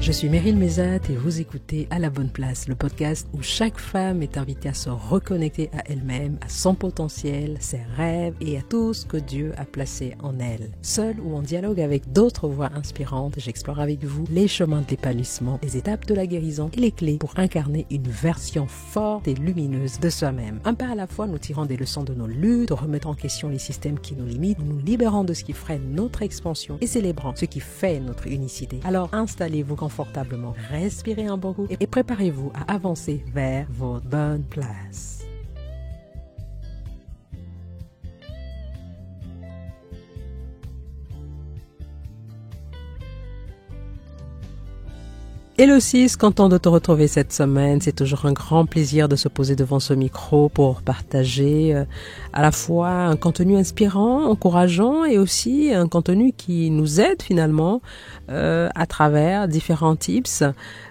Je suis Meryl Mezat et vous écoutez À la bonne place, le podcast où chaque femme est invitée à se reconnecter à elle-même, à son potentiel, ses rêves et à tout ce que Dieu a placé en elle. Seule ou en dialogue avec d'autres voix inspirantes, j'explore avec vous les chemins de l'épanouissement, les étapes de la guérison et les clés pour incarner une version forte et lumineuse de soi-même. Un pas à la fois, nous tirons des leçons de nos luttes, remettant en question les systèmes qui nous limitent, nous libérant de ce qui freine notre expansion et célébrant ce qui fait notre unicité. Alors installez-vous confortablement, respirez un bon coup et préparez-vous à avancer vers votre bonne place. Hello sis, content de te retrouver cette semaine. C'est toujours un grand plaisir de se poser devant ce micro pour partager à la fois un contenu inspirant, encourageant et aussi un contenu qui nous aide finalement à travers différents tips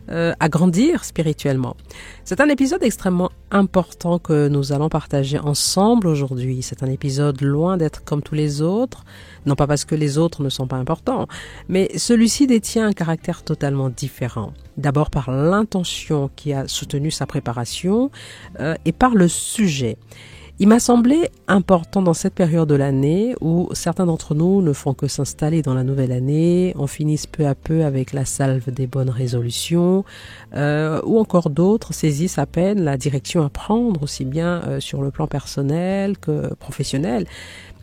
à grandir spirituellement. C'est un épisode extrêmement important que nous allons partager ensemble aujourd'hui. C'est un épisode loin d'être comme tous les autres, non pas parce que les autres ne sont pas importants, mais celui-ci détient un caractère totalement différent. D'abord par l'intention qui a soutenu sa préparation et par le sujet. Il m'a semblé important dans cette période de l'année où certains d'entre nous ne font que s'installer dans la nouvelle année, on finisse peu à peu avec la salve des bonnes résolutions, ou encore d'autres saisissent à peine la direction à prendre, aussi bien sur le plan personnel que professionnel,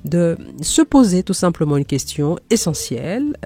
de se poser tout simplement une question essentielle.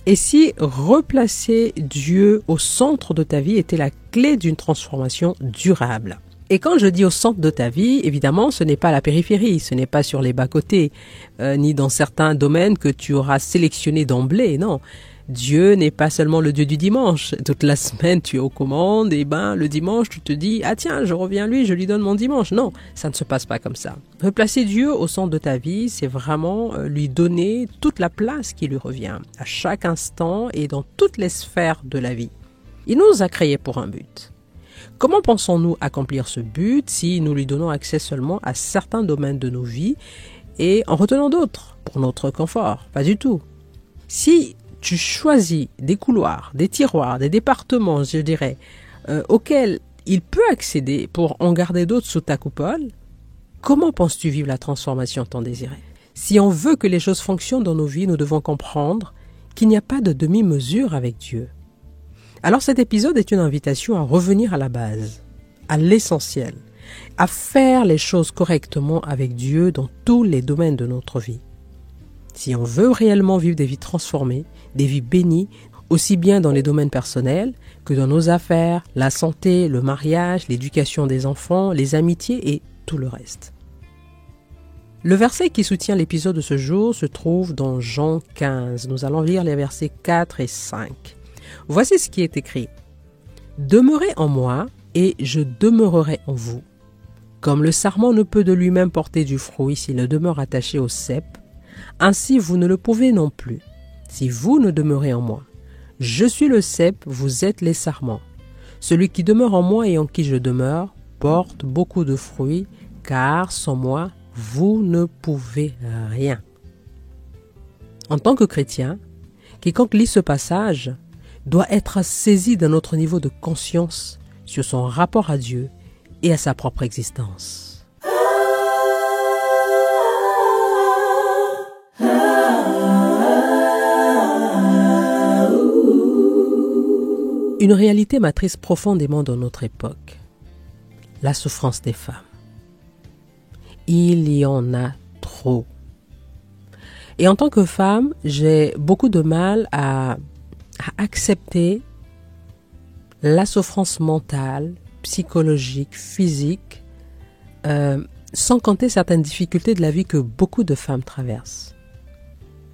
Et si replacer Dieu au centre de ta vie était la clé d'une transformation durable? Et quand je dis au centre de ta vie, évidemment, ce n'est pas la périphérie, ce n'est pas sur les bas-côtés, ni dans certains domaines que tu auras sélectionnés d'emblée, non. Dieu n'est pas seulement le Dieu du dimanche. Toute la semaine, tu es aux commandes, et le dimanche, tu te dis, ah tiens, je reviens lui, je lui donne mon dimanche. Non, ça ne se passe pas comme ça. Replacer Dieu au centre de ta vie, c'est vraiment lui donner toute la place qui lui revient, à chaque instant et dans toutes les sphères de la vie. Il nous a créés pour un but. Comment pensons-nous accomplir ce but si nous lui donnons accès seulement à certains domaines de nos vies et en retenant d'autres pour notre confort? Pas du tout. Si tu choisis des couloirs, des tiroirs, des départements, je dirais, auxquels il peut accéder pour en garder d'autres sous ta coupole, comment penses-tu vivre la transformation tant désirée? Si on veut que les choses fonctionnent dans nos vies, nous devons comprendre qu'il n'y a pas de demi-mesure avec Dieu. Alors cet épisode est une invitation à revenir à la base, à l'essentiel, à faire les choses correctement avec Dieu dans tous les domaines de notre vie. Si on veut réellement vivre des vies transformées, des vies bénies, aussi bien dans les domaines personnels que dans nos affaires, la santé, le mariage, l'éducation des enfants, les amitiés et tout le reste. Le verset qui soutient l'épisode de ce jour se trouve dans Jean 15. Nous allons lire les versets 4 et 5. Voici ce qui est écrit. « Demeurez en moi et je demeurerai en vous. Comme le sarment ne peut de lui-même porter du fruit s'il ne demeure attaché au cep, ainsi vous ne le pouvez non plus, si vous ne demeurez en moi. Je suis le cep, vous êtes les sarments. Celui qui demeure en moi et en qui je demeure porte beaucoup de fruits, car sans moi, vous ne pouvez rien. » En tant que chrétien, quiconque lit ce passage doit être saisi d'un autre niveau de conscience sur son rapport à Dieu et à sa propre existence. Une réalité m'attriste profondément dans notre époque, la souffrance des femmes. Il y en a trop. Et en tant que femme, j'ai beaucoup de mal à accepter la souffrance mentale, psychologique, physique, sans compter certaines difficultés de la vie que beaucoup de femmes traversent.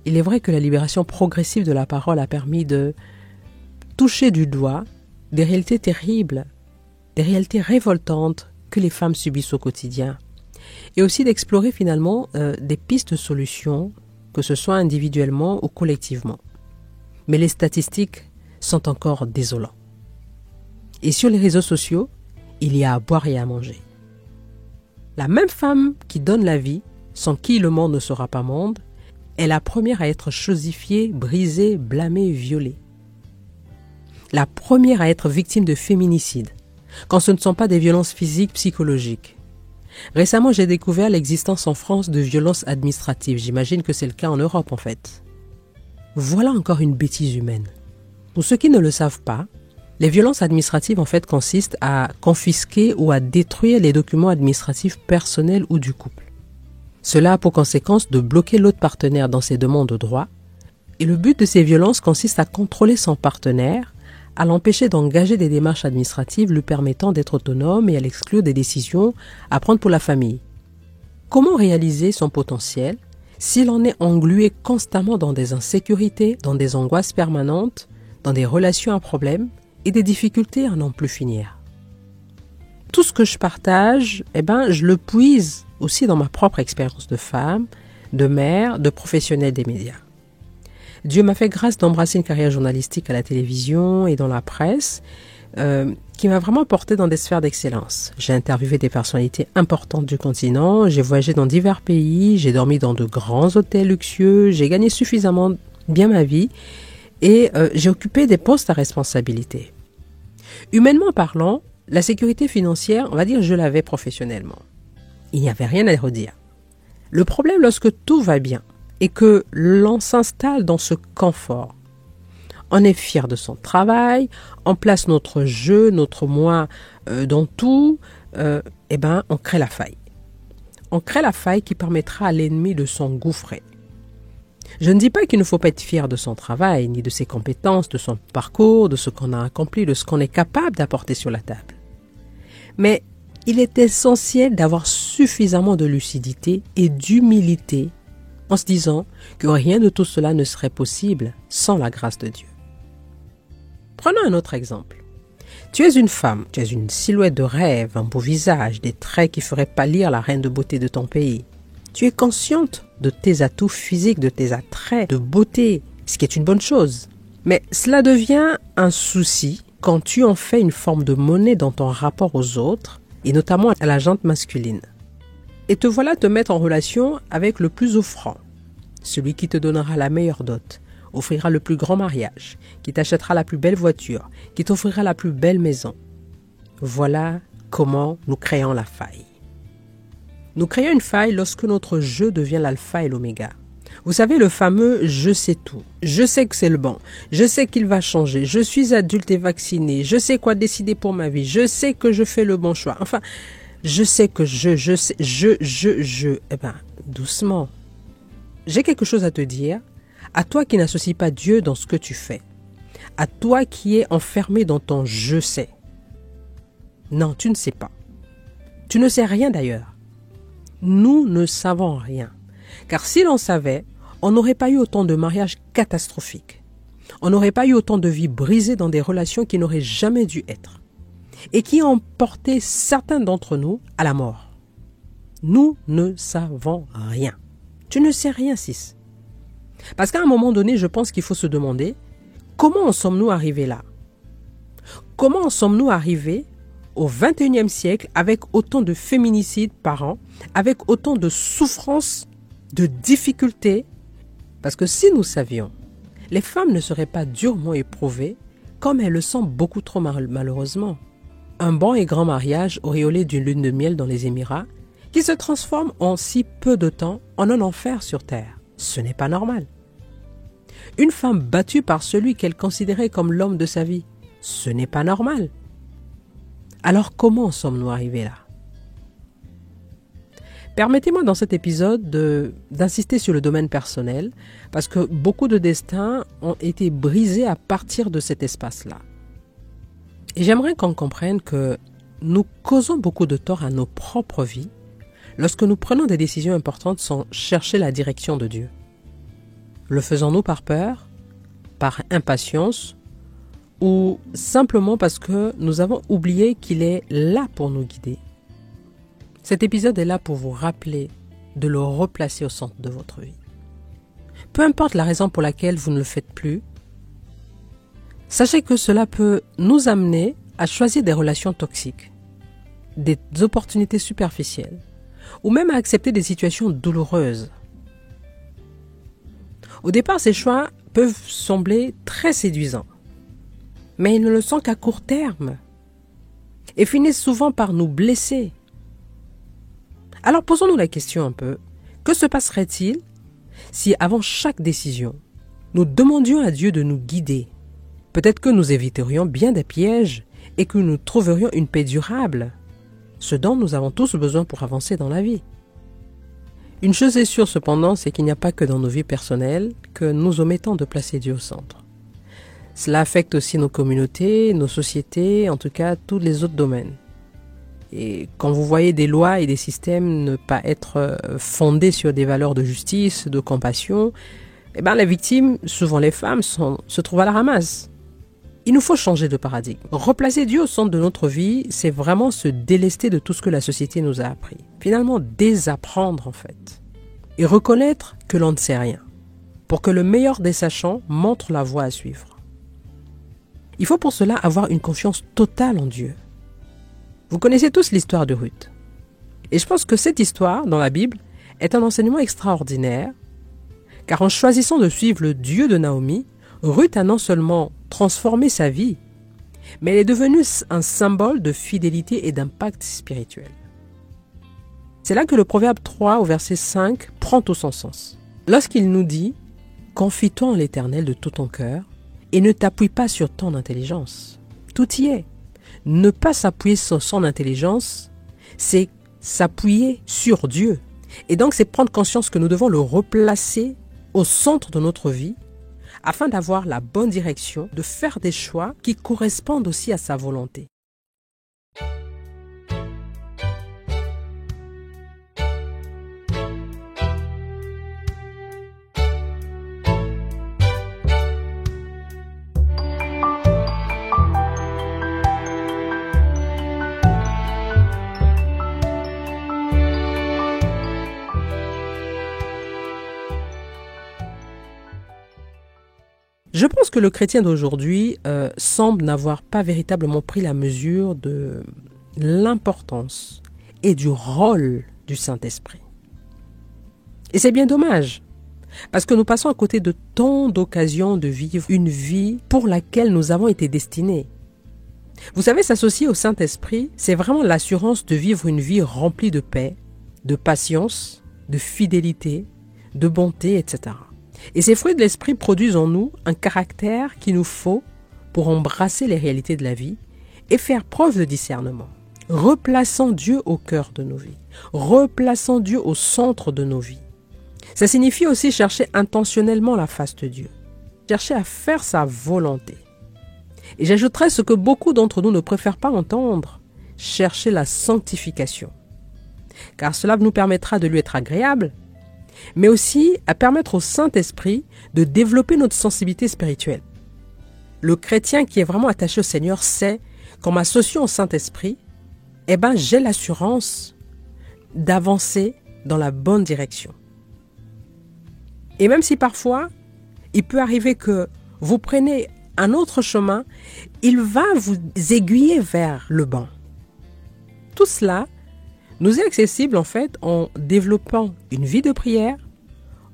Il est vrai que la libération progressive de la parole a permis de toucher du doigt des réalités terribles, des réalités révoltantes que les femmes subissent au quotidien, et aussi d'explorer finalement des pistes de solutions, que ce soit individuellement ou collectivement. Mais les statistiques sont encore désolantes. Et sur les réseaux sociaux, il y a à boire et à manger. La même femme qui donne la vie, sans qui le monde ne sera pas monde, est la première à être chosifiée, brisée, blâmée, violée. la première à être victime de féminicide, quand ce ne sont pas des violences physiques, psychologiques. Récemment, j'ai découvert l'existence en France de violences administratives. J'imagine que c'est le cas en Europe en fait. Voilà encore une bêtise humaine. Pour ceux qui ne le savent pas, les violences administratives en fait consistent à confisquer ou à détruire les documents administratifs personnels ou du couple. Cela a pour conséquence de bloquer l'autre partenaire dans ses demandes de droits. Et le but de ces violences consiste à contrôler son partenaire, à l'empêcher d'engager des démarches administratives lui permettant d'être autonome et à l'exclure des décisions à prendre pour la famille. Comment réaliser son potentiel s'il en est englué constamment dans des insécurités, dans des angoisses permanentes, dans des relations à problème et des difficultés à n'en plus finir? Tout ce que je partage, je le puise aussi dans ma propre expérience de femme, de mère, de professionnelle des médias. Dieu m'a fait grâce d'embrasser une carrière journalistique à la télévision et dans la presse qui m'a vraiment porté dans des sphères d'excellence. J'ai interviewé des personnalités importantes du continent, j'ai voyagé dans divers pays, j'ai dormi dans de grands hôtels luxueux, j'ai gagné suffisamment bien ma vie et j'ai occupé des postes à responsabilité. Humainement parlant, la sécurité financière, on va dire, je l'avais professionnellement. Il n'y avait rien à redire. Le problème lorsque tout va bien, et que l'on s'installe dans ce confort. On est fier de son travail, on place notre je, notre moi dans tout, on crée la faille. On crée la faille qui permettra à l'ennemi de s'engouffrer. Je ne dis pas qu'il ne faut pas être fier de son travail, ni de ses compétences, de son parcours, de ce qu'on a accompli, de ce qu'on est capable d'apporter sur la table. Mais il est essentiel d'avoir suffisamment de lucidité et d'humilité en se disant que rien de tout cela ne serait possible sans la grâce de Dieu. Prenons un autre exemple. Tu es une femme, tu es une silhouette de rêve, un beau visage, des traits qui feraient pâlir la reine de beauté de ton pays. Tu es consciente de tes atouts physiques, de tes attraits, de beauté, ce qui est une bonne chose. Mais cela devient un souci quand tu en fais une forme de monnaie dans ton rapport aux autres, et notamment à la gente masculine. Et te voilà te mettre en relation avec le plus offrant, celui qui te donnera la meilleure dot, offrira le plus grand mariage, qui t'achètera la plus belle voiture, qui t'offrira la plus belle maison. Voilà comment nous créons la faille. Nous créons une faille lorsque notre je devient l'alpha et l'oméga. Vous savez, le fameux « je sais tout ». Je sais que c'est le bon. Je sais qu'il va changer. Je suis adulte et vacciné. Je sais quoi décider pour ma vie. Je sais que je fais le bon choix. Enfin, je sais que je sais, doucement. J'ai quelque chose à te dire, à toi qui n'associe pas Dieu dans ce que tu fais, à toi qui es enfermé dans ton « je sais ». Non, tu ne sais pas. Tu ne sais rien d'ailleurs. Nous ne savons rien. Car si l'on savait, on n'aurait pas eu autant de mariages catastrophiques. On n'aurait pas eu autant de vies brisées dans des relations qui n'auraient jamais dû être. Et qui ont porté certains d'entre nous à la mort. Nous ne savons rien. Tu ne sais rien, Sis. Parce qu'à un moment donné, je pense qu'il faut se demander, comment en sommes-nous arrivés là? Comment en sommes-nous arrivés au XXIe siècle avec autant de féminicides par an, avec autant de souffrances, de difficultés? Parce que si nous savions, les femmes ne seraient pas durement éprouvées comme elles le sont beaucoup trop malheureusement. Un bon et grand mariage auréolé d'une lune de miel dans les Émirats qui se transforme en si peu de temps en un enfer sur terre. Ce n'est pas normal. Une femme battue par celui qu'elle considérait comme l'homme de sa vie. Ce n'est pas normal. Alors comment sommes-nous arrivés là? Permettez-moi dans cet épisode d'insister sur le domaine personnel parce que beaucoup de destins ont été brisés à partir de cet espace-là. Et j'aimerais qu'on comprenne que nous causons beaucoup de tort à nos propres vies lorsque nous prenons des décisions importantes sans chercher la direction de Dieu. Le faisons-nous par peur, par impatience ou simplement parce que nous avons oublié qu'il est là pour nous guider? Cet épisode est là pour vous rappeler de le replacer au centre de votre vie. Peu importe la raison pour laquelle vous ne le faites plus, sachez que cela peut nous amener à choisir des relations toxiques, des opportunités superficielles, ou même à accepter des situations douloureuses. Au départ, ces choix peuvent sembler très séduisants. mais ils ne le sont qu'à court terme et finissent souvent par nous blesser. Alors posons-nous la question un peu, que se passerait-il si avant chaque décision, nous demandions à Dieu de nous guider? Peut-être que nous éviterions bien des pièges et que nous trouverions une paix durable, ce dont nous avons tous besoin pour avancer dans la vie. Une chose est sûre cependant, c'est qu'il n'y a pas que dans nos vies personnelles que nous omettons de placer Dieu au centre. Cela affecte aussi nos communautés, nos sociétés, en tout cas tous les autres domaines. Et quand vous voyez des lois et des systèmes ne pas être fondés sur des valeurs de justice, de compassion, les victimes, souvent les femmes, se trouvent à la ramasse. Il nous faut changer de paradigme. Replacer Dieu au centre de notre vie, c'est vraiment se délester de tout ce que la société nous a appris. Finalement, désapprendre en fait. Et reconnaître que l'on ne sait rien. Pour que le meilleur des sachants montre la voie à suivre. Il faut pour cela avoir une confiance totale en Dieu. Vous connaissez tous l'histoire de Ruth. Et je pense que cette histoire, dans la Bible, est un enseignement extraordinaire, car en choisissant de suivre le Dieu de Naomi, Ruth a non seulement transformé sa vie, mais elle est devenue un symbole de fidélité et d'impact spirituel. C'est là que le Proverbe 3 au verset 5 prend tout son sens. Lorsqu'il nous dit « Confie-toi en l'Éternel de tout ton cœur et ne t'appuie pas sur ton intelligence ». Tout y est. Ne pas s'appuyer sur son intelligence, c'est s'appuyer sur Dieu. Et donc c'est prendre conscience que nous devons le replacer au centre de notre vie afin d'avoir la bonne direction, de faire des choix qui correspondent aussi à sa volonté. Je pense que le chrétien d'aujourd'hui semble n'avoir pas véritablement pris la mesure de l'importance et du rôle du Saint-Esprit. Et c'est bien dommage, parce que nous passons à côté de tant d'occasions de vivre une vie pour laquelle nous avons été destinés. Vous savez, s'associer au Saint-Esprit, c'est vraiment l'assurance de vivre une vie remplie de paix, de patience, de fidélité, de bonté, etc. Et ces fruits de l'esprit produisent en nous un caractère qu'il nous faut pour embrasser les réalités de la vie et faire preuve de discernement. Replaçant Dieu au cœur de nos vies, replaçant Dieu au centre de nos vies. Ça signifie aussi chercher intentionnellement la face de Dieu, chercher à faire sa volonté. Et j'ajouterais ce que beaucoup d'entre nous ne préfèrent pas entendre, chercher la sanctification. Car cela nous permettra de lui être agréable, mais aussi à permettre au Saint-Esprit de développer notre sensibilité spirituelle. Le chrétien qui est vraiment attaché au Seigneur sait qu'en m'associant au Saint-Esprit, j'ai l'assurance d'avancer dans la bonne direction. Et même si parfois, il peut arriver que vous preniez un autre chemin, il va vous aiguiller vers le banc. Tout cela nous est accessible en fait en développant une vie de prière,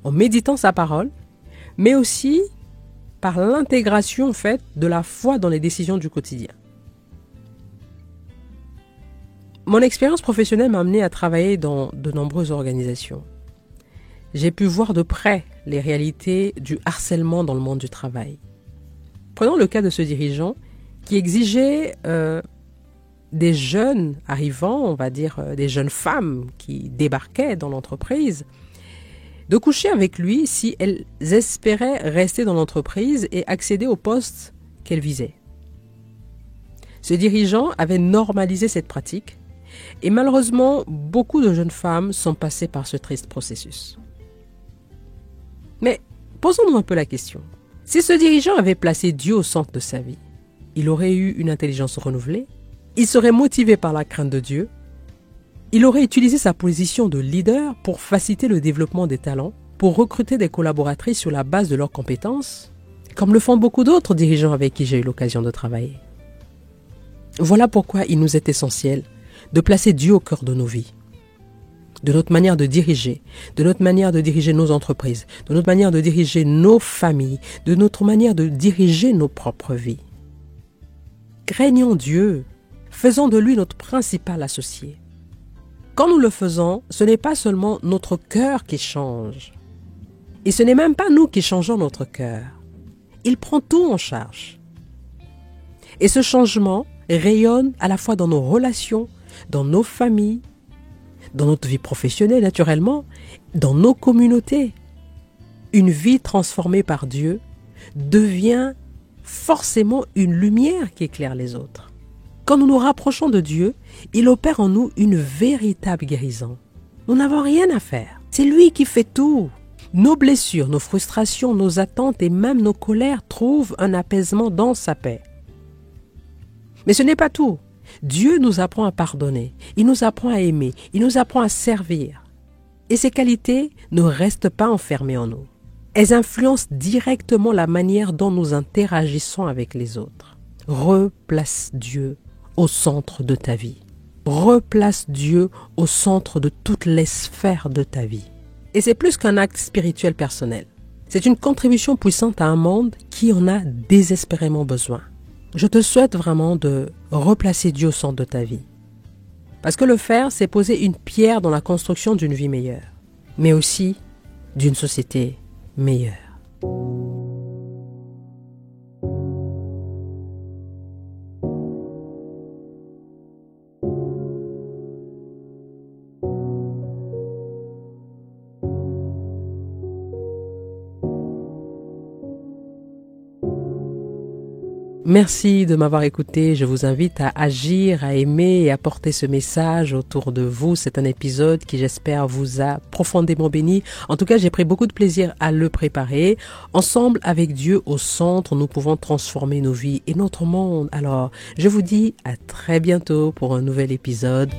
en méditant sa parole, mais aussi par l'intégration en fait de la foi dans les décisions du quotidien. Mon expérience professionnelle m'a amené à travailler dans de nombreuses organisations. J'ai pu voir de près les réalités du harcèlement dans le monde du travail. Prenons le cas de ce dirigeant qui exigeait des jeunes arrivants, on va dire des jeunes femmes qui débarquaient dans l'entreprise, de coucher avec lui si elles espéraient rester dans l'entreprise et accéder au poste qu'elles visaient. Ce dirigeant avait normalisé cette pratique et malheureusement, beaucoup de jeunes femmes sont passées par ce triste processus. Mais posons-nous un peu la question. Si ce dirigeant avait placé Dieu au centre de sa vie, il aurait eu une intelligence renouvelée, il serait motivé par la crainte de Dieu, il aurait utilisé sa position de leader pour faciliter le développement des talents, pour recruter des collaboratrices sur la base de leurs compétences, comme le font beaucoup d'autres dirigeants avec qui j'ai eu l'occasion de travailler. Voilà pourquoi il nous est essentiel de placer Dieu au cœur de nos vies, de notre manière de diriger nos entreprises, de notre manière de diriger nos familles, de notre manière de diriger nos propres vies. craignons Dieu, faisons de lui notre principal associé. Quand nous le faisons, ce n'est pas seulement notre cœur qui change. Et ce n'est même pas nous qui changeons notre cœur. Il prend tout en charge. Et ce changement rayonne à la fois dans nos relations, dans nos familles, dans notre vie professionnelle naturellement, dans nos communautés. Une vie transformée par Dieu devient forcément une lumière qui éclaire les autres. Quand nous nous rapprochons de Dieu, il opère en nous une véritable guérison. Nous n'avons rien à faire. C'est lui qui fait tout. Nos blessures, nos frustrations, nos attentes et même nos colères trouvent un apaisement dans sa paix. Mais ce n'est pas tout. Dieu nous apprend à pardonner, il nous apprend à aimer, il nous apprend à servir. Et ces qualités ne restent pas enfermées en nous. Elles influencent directement la manière dont nous interagissons avec les autres. Replace Dieu au centre de ta vie. Replace Dieu au centre de toutes les sphères de ta vie. Et c'est plus qu'un acte spirituel personnel. C'est une contribution puissante à un monde qui en a désespérément besoin. Je te souhaite vraiment de replacer Dieu au centre de ta vie. Parce que le faire, c'est poser une pierre dans la construction d'une vie meilleure, mais aussi d'une société meilleure. Merci de m'avoir écouté. Je vous invite à agir, à aimer et à porter ce message autour de vous. C'est un épisode qui, j'espère, vous a profondément béni. En tout cas, j'ai pris beaucoup de plaisir à le préparer. Ensemble, avec Dieu au centre, nous pouvons transformer nos vies et notre monde. Alors, je vous dis à très bientôt pour un nouvel épisode.